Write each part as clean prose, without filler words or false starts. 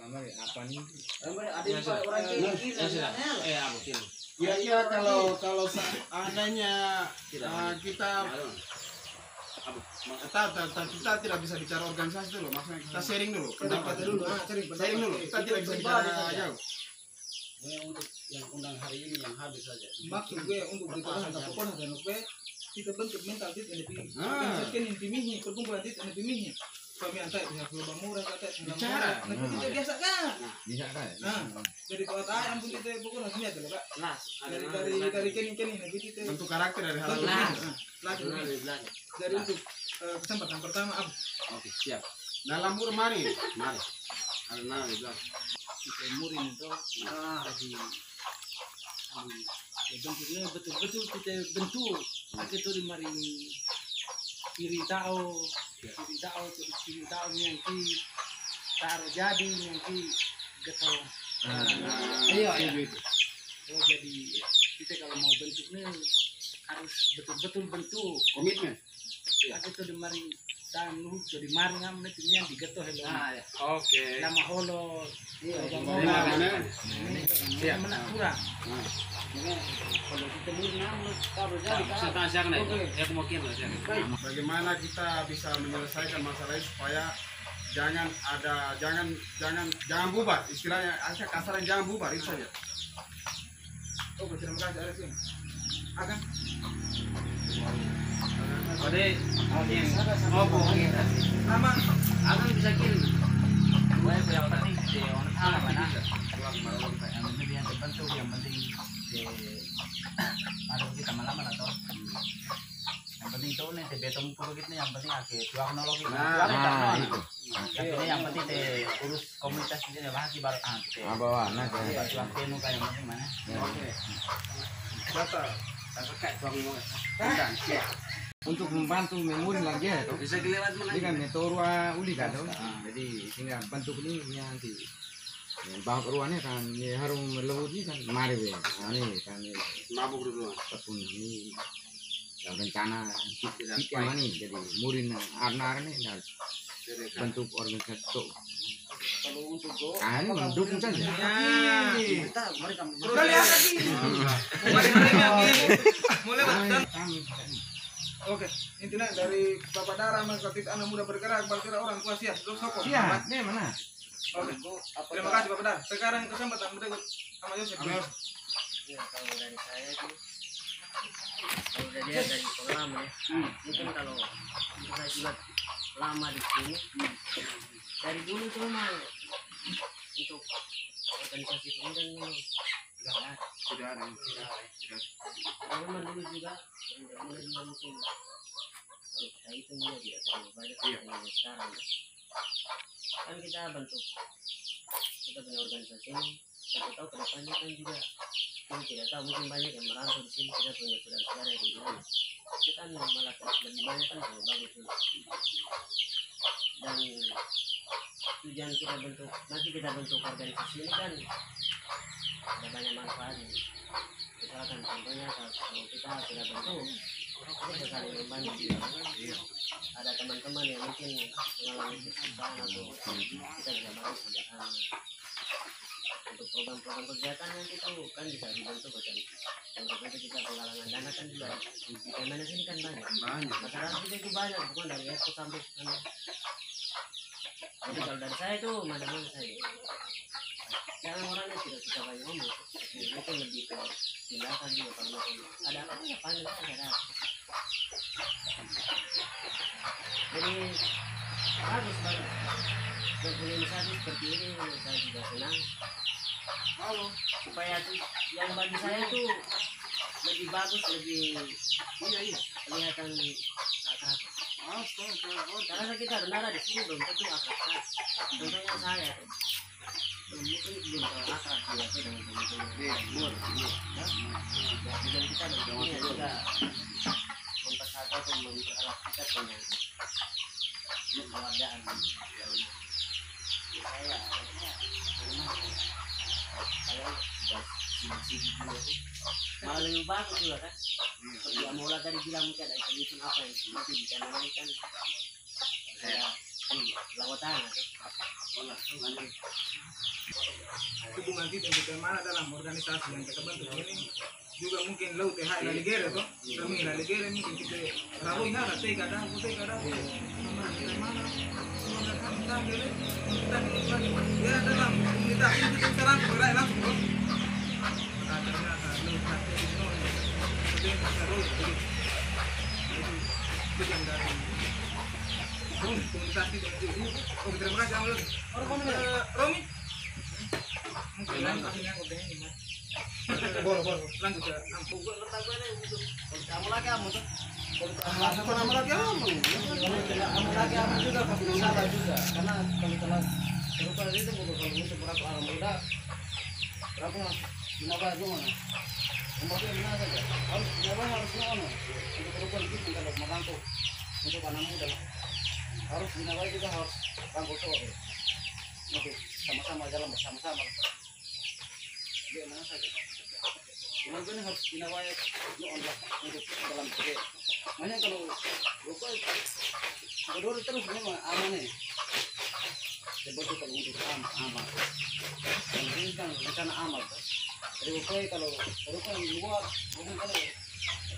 Apa nih? Ada orang kiri. Kira-kira kalau seandainya kita kita tidak bisa bicara organisasi dulu, maksudnya kita sharing dulu, pendapat dulu, sharing dulu, kita tidak bisa bicara jauh. Untuk yang undang hari ini yang habis saja. Maksud gue untuk beritahu tentang pokoknya dan gue kita bentuk mental dit NPI. Organisasikan intimihnya, perkumpulan dit NPI-nya. Kami antar pihak lubang murah kata bicara. Nah, kita biasa kan? Bisa kan? Nah, dari kota ayam pun kita pokoknya sini ada Kak. Dari kening nanti kita Bentuk karakter dari hal dari untuk kesempatan pertama apa? Oke, siap. dalam mari. Karena juga Kita murin itu jadi bentuknya betul-betul kita bentuk. Kita di mari kiri tahu yang taruh jadi nanti getol. Iya. Oh jadi kita kalau mau bentuknya harus betul-betul bentuk Komitmen. itu di mari dan lu jadi mari ngam nanti yang digeto hello. oke. Nama holo. Mana? Siap. Mana kurang. Kalau kita mau taruh jadi kan. Bagaimana kita bisa menyelesaikan masalah ini supaya jangan bubar, istilahnya kasarnya jangan bubar itu saja. Oh, terima kasih Arif. Akan Aman. Akan bisa kirim. Yang penting di orang mana? Yang terbentuk yang penting di ada kita malam atau yang penting itu nih beton puluh gitu yang penting akhir teknologi. Itu. Ini yang penting urus komunitas ini bahas di baru Bawa nah. Cuang tenu kayak penting mana? Oke. Data kayak bangun. Untuk membantu memori lagi ya, Bisa kelewat mana? ini kan metorua uli kan, jadi sehingga bentuk ini nanti bawah ruannya kan harus melebut ini kan mari be, ini kan Mabuk dulu. tepung ini yang rencana tiga mana jadi murin arnar ini dan bentuk organisasi tuh. Kalau untuk go, Ini mendukung saja. kita mereka mulai Kami Oke, intinya dari Bapak Dara ketika anak muda bergerak, berarti orang tua siap, terus sokong. siap, nih mana? Oke, terima kasih Bapak Dara. Sekarang kesempatan berikut sama Yosef. Ya, kalau dari saya sih, kalau dari pengalaman ya, mungkin kalau saya juga lama di sini, dari dulu tuh memang untuk organisasi pemuda ini Tidak ada. karena memang dulu juga mulai mungkin kalau kita hitung ya tidak terlalu banyak yang sekarang ya. Kan kita bentuk kita punya organisasi ini, siapa tahu kedepannya kan juga kita tidak tahu mungkin banyak yang merantau di sini, kita punya saudara-saudara yang di sana itu kan malah lebih banyak kan kalau bagus juga. Dan tujuan kita bentuk nanti kita bentuk organisasi ini kan ada banyak manfaatnya. Misalkan contohnya kalau kita sudah bentuk kita saling membantu. Ada teman-teman yang mungkin mengalami kesusahan atau kita bisa bantu sama untuk program-program kegiatan yang kita kan bisa dibentuk kan. Untuk itu kita penggalangan dana kan juga di mana sini kan banyak. Masyarakat kita itu banyak bukan dari Eko sampai sana. Jadi kalau dari saya itu mana-mana saya jangan orangnya tidak suka banyak ngomong, mungkin lebih ke tindakan juga kalau ada apa ya panggil ada. Jadi bagus banget berorganisasi seperti ini, saya juga senang. Mau supaya yang bagi saya itu lebih bagus, lebih kelihatan akrab. Karena kita benar di sini belum tentu akrab. Contohnya saya mungkin belum terlalu akrab biasa dengan teman-teman. Dan kita bertemu juga mempersatu atau mempererat kita dengan kekeluargaan. Saya malah lebih bagus juga kan. Kalau mulai dari bilang mungkin ada informasi apa yang mungkin di channel ini kan saya lawatan. hubungan kita yang kita mana dalam organisasi yang kita bentuk ini juga mungkin laut TH Laligere tuh kami Laligere mungkin kita rawi hara tega dah mana semoga kami tampil kita ya dalam kita ini kita sekarang mulai langsung tuh ternyata laut hati itu kita rawi itu yang dari komunitas kita itu oke terima kasih Amrul Romi mungkin akhirnya udah ini boleh lanjut ya ampun gua letak gua ini kamu lagi kamu tuh kamu lagi kamu juga pasti salah juga karena kalau berupa itu kalau untuk berapa orang muda berapa kenapa itu mana mungkin benar saja harus ngono untuk berupa itu kalau merangkul untuk anak muda harus kenapa kita harus rangkul sore oke sama-sama jalan bersama-sama gimana saja cuma gue harus dinawai untuk dalam kerja makanya kalau lupa kedua terus memang aman nih seperti kalau untuk aman ini kan rencana aman jadi lupa kalau luar mungkin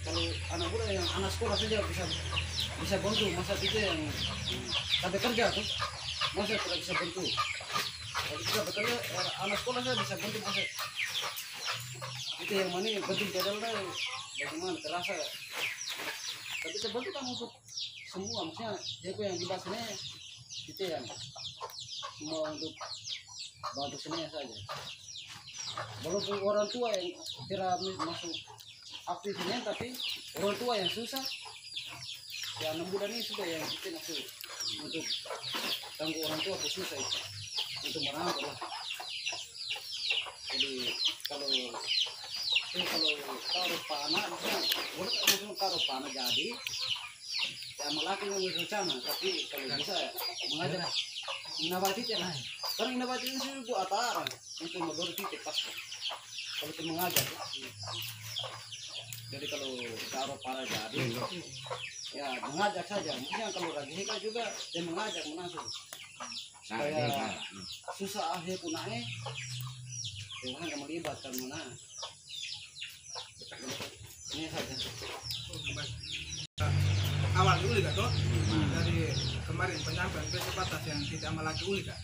kalau anak muda yang anak sekolah saja bisa bantu masa itu yang sampai kerja tuh masa tidak bisa bantu kalau bisa bekerja anak sekolah saya bisa bantu masa itu yang mana yang penting adalah bagaimana terasa tapi sebenarnya kan untuk semua maksudnya jago yang dibahas ini itu yang semua untuk bantu seni saja walaupun orang tua yang tidak masuk aktif ini tapi orang tua yang susah ya 6 bulan ini sudah yang kita masuk untuk tanggung orang tua susah itu untuk merangkul lah jadi kalau taruh panah boleh langsung taruh panah jadi ya melaki yang rencana tapi kalau bisa mengajak inovasi lah karena inovasi itu buat apa untuk menurut titik pas kalau kita mengajak jadi kalau taruh panah jadi ya mengajak saja maksudnya kalau lagi hika juga dia mengajak langsung supaya susah akhir punahnya jangan kamu libatkan mana ini saja awal uli kan toh dari kemarin penyampaian batas yang tidak melaki uli kan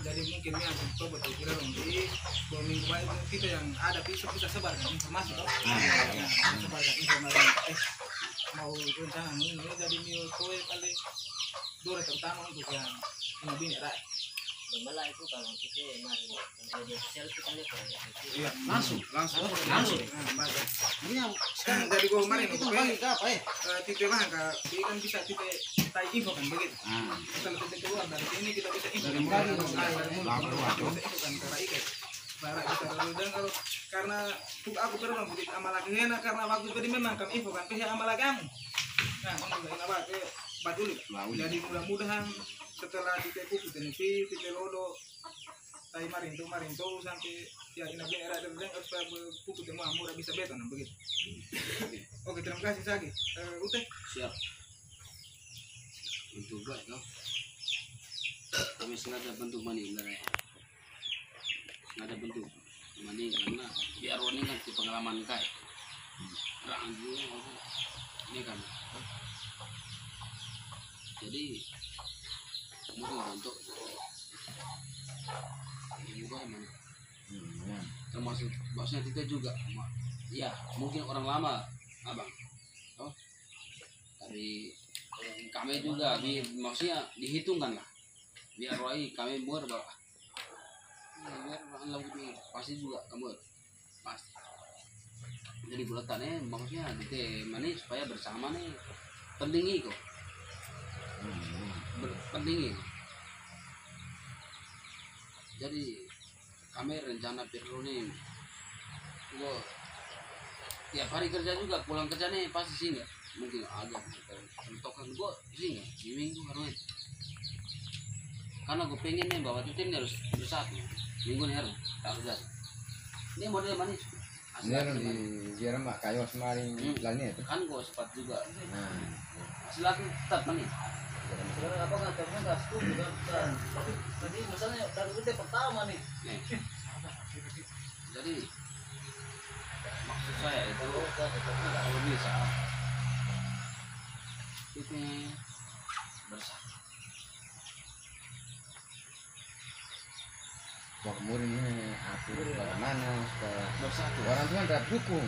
jadi mungkin yang coba kira di 2 minggu baik kita yang ada bisa sebarkan informasi toh sebarkan informasi mau rencana ini jadi mio kue kali dua terutama untuk yang ini rai Bala itu kalau kita mari media sosial kita lihat iya langsung ini yang sekarang dari gua kemarin itu bagi apa ya tipe mah kan bisa tipe tai info kan begitu kalau tipe keluar dari sini kita bisa info kan kalau karena aku pernah begitu amalak ngena karena waktu tadi memang kami info kan pihak amalak kamu nah apa baduli jadi mudah-mudahan setelah diteku kutenepi lodo tai marinto sampai ya inabe era dan supaya buku temu amur bisa beton begitu. Oke, terima kasih Sagi. Ute siap untuk baik no kami sengaja bentuk mani sengaja bentuk mani karena biar ini kan di pengalaman kai rangu ini kan jadi mungkin untuk juga emang termasuk maksudnya kita juga ya mungkin orang lama abang dari kami juga maksudnya dihitungkan lah biar Roy kami buat bahwa biar laut ini pasti juga kamu pasti jadi bulatannya maksudnya kita mana supaya bersama nih penting kok penting jadi kami rencana Pirlo nih gua tiap hari kerja juga pulang kerja nih pasti sini mungkin agak mentokan gua sini di minggu karena gue pengen nih bahwa tim harus bersatu minggu nih harus kerja ini model manis Ini di Jerem Mbak kayu semarin lainnya itu kan gua sempat juga hasil aku tetap manis Sekarang apa kantornya nggak setuju kan? Tadi misalnya dari UT pertama nih. Nih. Jadi maksud saya itu kalau bisa itu bersatu. Wah, kemudian ini atur bagaimana supaya Bersatu. orang tua tetap dukung,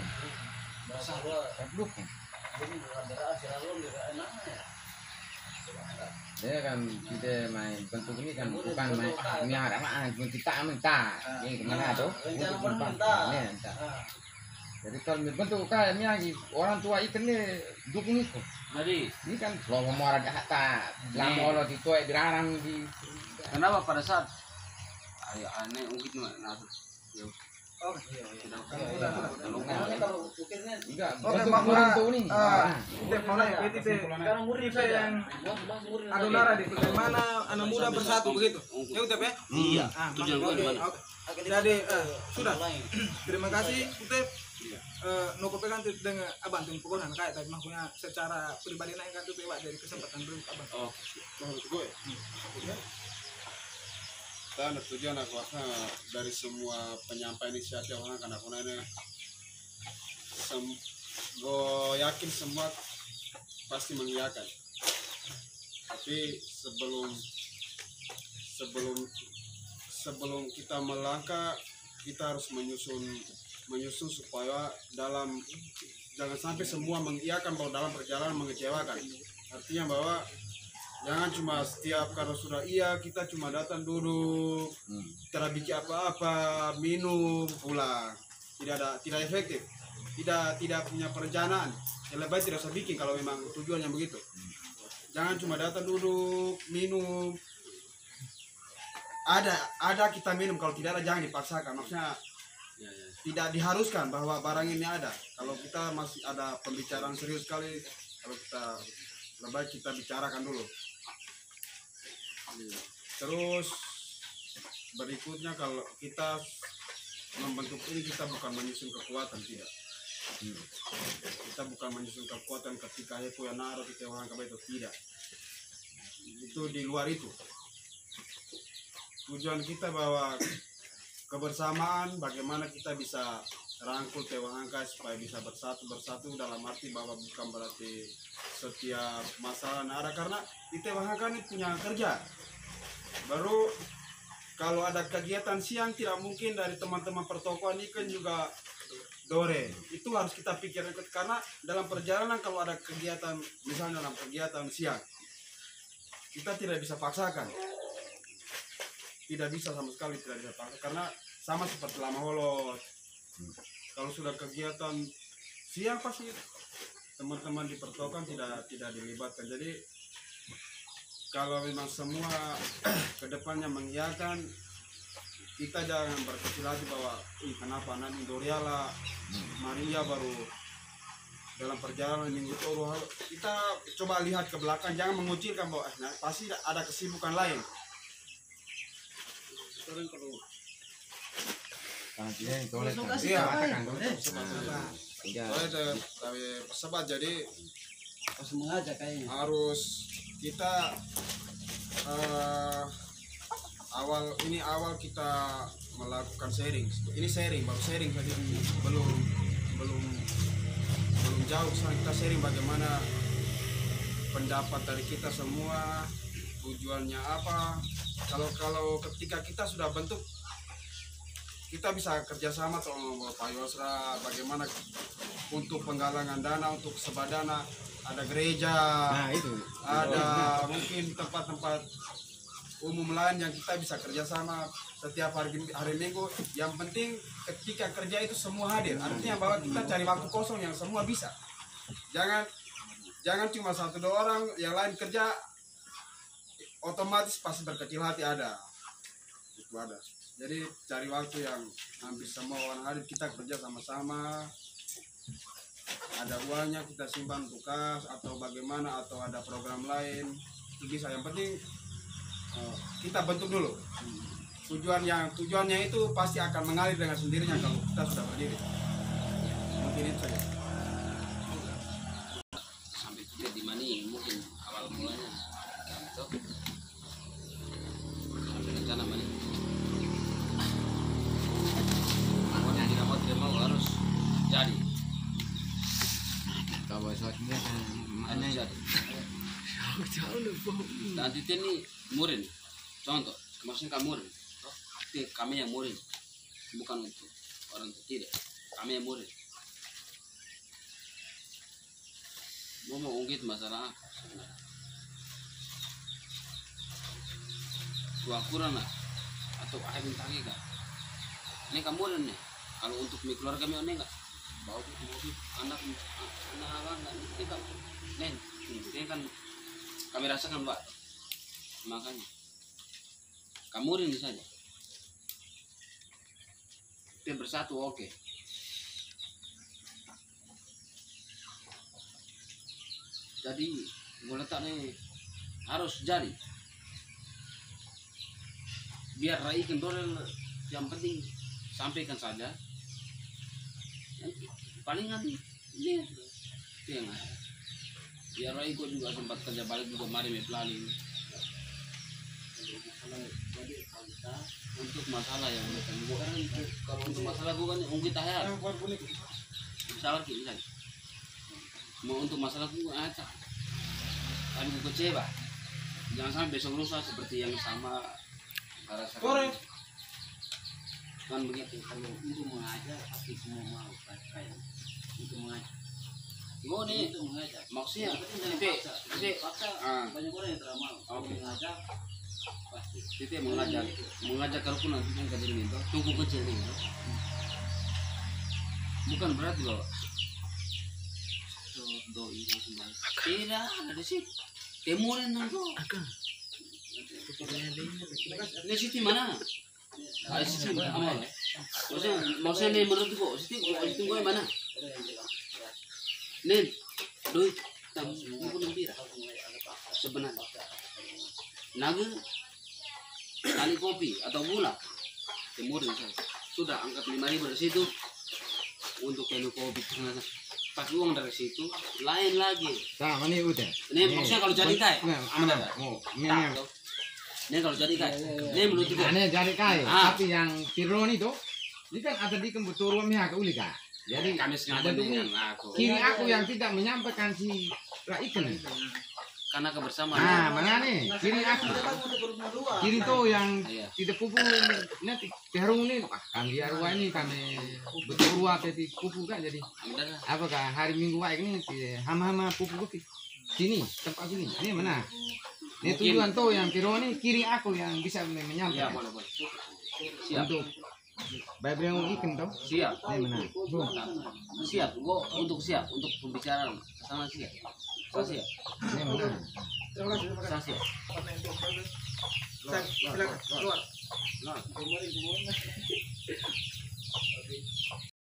Bahwa tetap dukung. ini ada rahasia lalu juga enaknya. Dia kan kita main bentuk ini kan bukan main miara main kita minta ini kemana tuh Rencana untuk pemerintah. ini minta. Jadi kalau bentuk kayak ini orang tua ikan ini dukung itu. Jadi Ini kan kalau mau ada kata lama lo di tuai dirarang di kenapa pada saat ayo aneh mungkin nah ya Karena kalau ukirnya enggak Oke, bentuk Pak orang Mura. tuh ini. Teh mau nanya, berarti teh sekarang murni saya yang murni. adonara di bagaimana anak muda bersatu begitu. Ya Utep ya? Iya. Ah, Tujuan gua oke, gimana? oke. Jadi sudah. Terima kasih Utep. Noko pegang tuh dengan abang tuh pokoknya kayak tadi maksudnya secara pribadi naik kan tuh bebas dari kesempatan beri abang. Oh, Menurut gue dan tujuan aku dari semua penyampaian inisiatif orang kan aku ini gue yakin semua pasti mengiyakan, tapi sebelum kita melangkah kita harus menyusun supaya jangan sampai semua mengiyakan bahwa dalam perjalanan mengecewakan. Artinya bahwa jangan cuma setiap kalau sudah iya kita cuma datang duduk, tidak bikin apa-apa, minum, pulang. Tidak efektif. Tidak punya perencanaan. Yang lebih tidak usah bikin kalau memang tujuannya begitu. Jangan cuma datang duduk, minum. Ada kita minum, kalau tidak ada jangan dipaksakan. Maksudnya tidak diharuskan bahwa barang ini ada. Kalau kita masih ada pembicaraan serius sekali, kalau kita lebih kita bicarakan dulu. Terus berikutnya kalau kita membentuk ini kita bukan menyusun kekuatan, tidak. Kita bukan menyusun kekuatan ketika itu yang naruh kita orang kabeh itu, tidak. Itu di luar itu. Tujuan kita bahwa kebersamaan bagaimana kita bisa rangkul Tewang Angka supaya bisa bersatu dalam arti bahwa bukan berarti setiap masalah ada, karena di Tewang Angka ini punya kerja. Baru kalau ada kegiatan siang tidak mungkin dari teman-teman pertokoan ikan juga dore. Itu harus kita pikirkan karena dalam perjalanan kalau ada kegiatan misalnya dalam kegiatan siang kita tidak bisa paksakan. Tidak bisa sama sekali tidak bisa paksa karena sama seperti lama holot. Kalau sudah kegiatan siang pasti teman-teman di pertokoan tidak dilibatkan. Jadi kalau memang semua kedepannya mengiyakan, kita jangan berkecil hati bahwa kenapa nanti Doriala, Maria baru dalam perjalanan minggu itu kita coba lihat ke belakang, jangan mengucilkan bahwa pasti ada kesibukan lain. Sekarang kalau sebab jadi harus kita awal kita melakukan sharing. Ini sharing baru sharing saja, belum jauh. Sekarang kita sharing bagaimana pendapat dari kita semua, tujuannya apa. Kalau ketika kita sudah bentuk, kita bisa kerjasama sama Pak Yosra bagaimana untuk penggalangan dana untuk sebadana. Ada gereja, ada mungkin tempat-tempat umum lain yang kita bisa kerjasama setiap hari Minggu. Yang penting ketika kerja itu semua hadir. Artinya bahwa kita cari waktu kosong yang semua bisa. Jangan cuma 1-2 orang, yang lain kerja otomatis pasti berkecil hati ada. Itu ada. Jadi cari waktu yang hampir semua orang hadir, kita kerja sama-sama. Ada uangnya kita simpan untuk kas atau bagaimana, atau ada program lain itu bisa. Yang penting kita bentuk dulu. Tujuannya itu pasti akan mengalir dengan sendirinya kalau kita sudah berdiri. Mungkin itu saja. sampai juga di mana mungkin awal mulanya Nanti ini murin. Contoh, maksudnya kamu murin. Kami yang murin, bukan untuk orang tidak. Kami yang murin. Mau ungkit masalah apa sebenarnya? Tua kurang lah, atau ayah bintang enggak? Ini kamu murin nih. Kalau untuk keluarga kami ini enggak? Bawa anak ini kan, ini kan kami rasakan Pak. Makanya kamu ini saja. Kita bersatu oke. Jadi gue letak nih harus jadi. Biar raih kendor yang penting sampaikan saja. Palingan ini yang ada. Biar raih gue juga sempat kerja balik juga mari meplalin. Untuk masalah yang bukan kalau untuk masalah gue kan ungkit tahap salah kita mau untuk masalah gue aja kan gue kecewa jangan sampai besok lusa seperti yang sama kan begitu kalau untuk mengajar pasti semua mau kayak untuk mengajar gue nih maksudnya itu banyak orang yang tidak mau mengajar pasti itu mengajak kalau pun nanti yang kajian itu tunggu kecil nih bukan berarti bahwa doi langsung balik tidak ada sih temurin nunggu ini siti mana siti amal maksudnya nih menurut gua siti gue mana nih doi tamu pun pira sebenarnya naga kali kopi atau gula temurin saya sudah angkat 5.000 dari situ untuk kilo kopi pakai uang dari situ lain lagi Nah, ini udah. ini maksudnya kalau jadi kaya ini kalau jadi kaya ini menurut juga Ini jadi kaya, tapi yang Piron itu ini kan ada di kebetulan ke uli kak. Jadi kami ada tuh kiri aku yang tidak menyampaikan si Raiken. karena kebersamaan Nah, mana nih? Kiri aku. Kiri tuh yang tidak pupu nanti terung ini. Kami arwah ini kami betul ruah tapi pupu kan jadi. Apakah hari Minggu baik ini hama-hama pupu kopi. Sini, tempat sini. Ini mana? Ini tujuan tuh yang Piron ini kiri aku yang bisa menyampaikan. boleh siap Untuk baik yang ikan tuh. siap Ini mana? siap gua untuk siap untuk pembicaraan sama siap saya siap Ini mana? saya siap Silakan keluar.